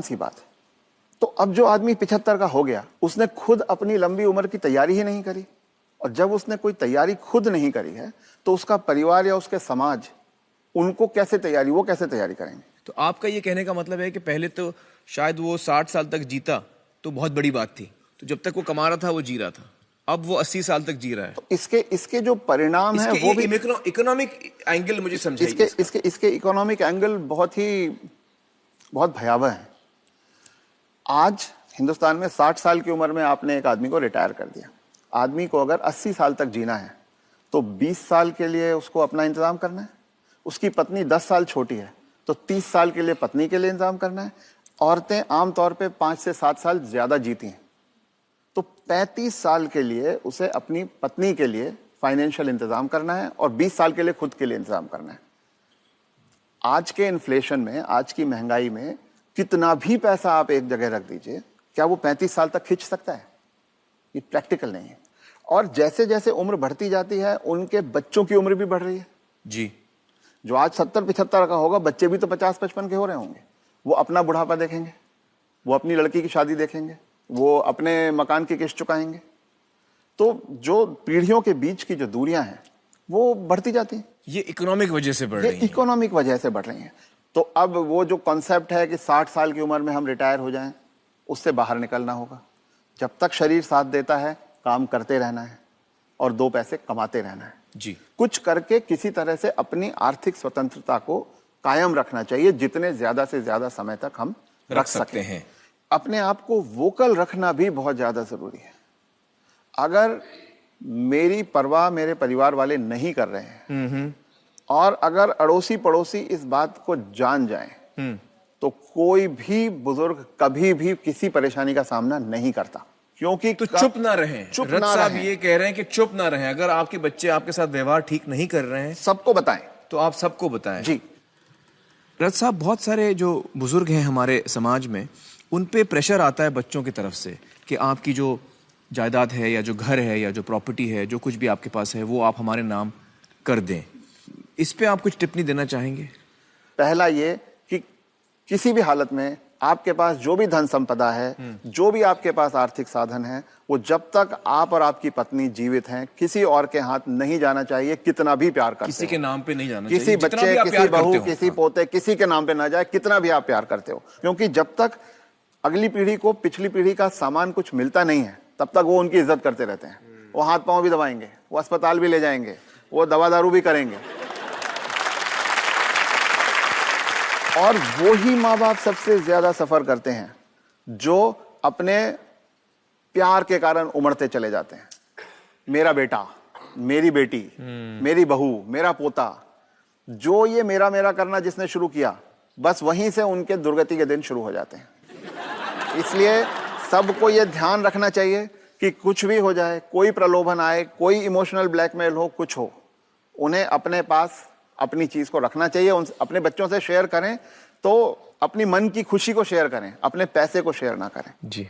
सी बात है। तो अब जो आदमी 75 का हो गया, उसने खुद अपनी लंबी उम्र की तैयारी ही नहीं करी, और जब उसने कोई तैयारी खुद नहीं करी है तो उसका परिवार या उसके समाज उनको कैसे तैयारी, वो कैसे तैयारी करेंगे? तो आपका ये कहने का मतलब है कि पहले तो शायद वो 60 साल तक जीता तो बहुत बड़ी बात थी, तो जब तक वो कमा रहा था वो जी रहा था, अब वो 80 साल तक जी रहा है। तो इसके जो परिणाम है वो भी इकोनॉमिक एंगल मुझे समझाइए। इसके इकोनॉमिक एंगल बहुत भयावह है। आज हिंदुस्तान में 60 साल की उम्र में आपने एक आदमी को रिटायर कर दिया। आदमी को अगर 80 साल तक जीना है तो 20 साल के लिए उसको अपना इंतजाम करना है। उसकी पत्नी 10 साल छोटी है तो 30 साल के लिए पत्नी के लिए इंतजाम करना है। औरतें आमतौर पे 5 से 7 साल ज्यादा जीती हैं, तो 35 साल के लिए उसे अपनी पत्नी के लिए फाइनेंशियल इंतजाम करना है और 20 साल के लिए खुद के लिए इंतजाम करना है। आज के इन्फ्लेशन में, आज की महंगाई में कितना भी पैसा आप एक जगह रख दीजिए, क्या वो 35 साल तक खींच सकता है? ये प्रैक्टिकल नहीं है। और जैसे जैसे उम्र बढ़ती जाती है उनके बच्चों की उम्र भी बढ़ रही है जी। जो आज 70-75 का होगा, बच्चे भी तो 50-55 के हो रहे होंगे। वो अपना बुढ़ापा देखेंगे, वो अपनी लड़की की शादी देखेंगे, वो अपने मकान की किस्त चुकाएंगे। तो जो पीढ़ियों के बीच की जो दूरियां हैं वो बढ़ती जाती हैं। ये इकोनॉमिक वजह से बढ़ रही है। इकोनॉमिक वजह से बढ़ रही हैं। तो अब वो जो कॉन्सेप्ट है कि 60 साल की उम्र में हम रिटायर हो जाएं, उससे बाहर निकलना होगा। जब तक शरीर साथ देता है काम करते रहना है और 2 पैसे कमाते रहना है जी। कुछ करके किसी तरह से अपनी आर्थिक स्वतंत्रता को कायम रखना चाहिए, जितने ज्यादा से ज्यादा समय तक हम रख सकते हैं। अपने आप को वोकल रखना भी बहुत ज्यादा जरूरी है। अगर मेरी परवाह मेरे परिवार वाले नहीं कर रहे हैं और अगर अड़ोसी पड़ोसी इस बात को जान जाएं तो कोई भी बुजुर्ग कभी भी किसी परेशानी का सामना नहीं करता, क्योंकि तो चुप ना रहें। रथ साहब ये कह रहे हैं कि चुप ना रहें। अगर आपके बच्चे आपके साथ व्यवहार ठीक नहीं कर रहे हैं, सबको बताएं। तो आप सबको बताएं जी। रथ साहब, बहुत सारे जो बुजुर्ग हैं हमारे समाज में, उन पे प्रेशर आता है बच्चों की तरफ से कि आपकी जो जायदाद है या जो घर है या जो प्रॉपर्टी है, जो कुछ भी आपके पास है, वो आप हमारे नाम कर दें। इस पे आप कुछ टिप्पणी देना चाहेंगे? पहला ये कि किसी भी हालत में आपके पास जो भी धन संपदा है, जो भी आपके पास आर्थिक साधन है, वो जब तक आप और आपकी पत्नी जीवित हैं किसी और के हाथ नहीं जाना चाहिए। कितना भी प्यार करते हो, किसी के नाम पे नहीं जाना किसी चाहिए। बच्चे, किसी बहू, किसी पोते, किसी के नाम पे ना जाए, कितना भी आप प्यार करते हो। क्योंकि जब तक अगली पीढ़ी को पिछली पीढ़ी का सामान कुछ मिलता नहीं है तब तक वो उनकी इज्जत करते रहते हैं। वो हाथ पांव भी दबाएंगे, वो अस्पताल भी ले जाएंगे, वो दवा दारू भी करेंगे। और वो ही माँ बाप सबसे ज्यादा सफर करते हैं जो अपने प्यार के कारण उमड़ते चले जाते हैं। मेरा बेटा, मेरी बेटी, मेरी बहू, मेरा पोता, जो ये मेरा मेरा करना जिसने शुरू किया, बस वहीं से उनके दुर्गति के दिन शुरू हो जाते हैं। इसलिए सबको ये ध्यान रखना चाहिए कि कुछ भी हो जाए, कोई प्रलोभन आए, कोई इमोशनल ब्लैकमेल हो, कुछ हो, उन्हें अपने पास अपनी चीज को रखना चाहिए। उन अपने बच्चों से शेयर करें तो अपनी मन की खुशी को शेयर करें, अपने पैसे को शेयर ना करें। जी।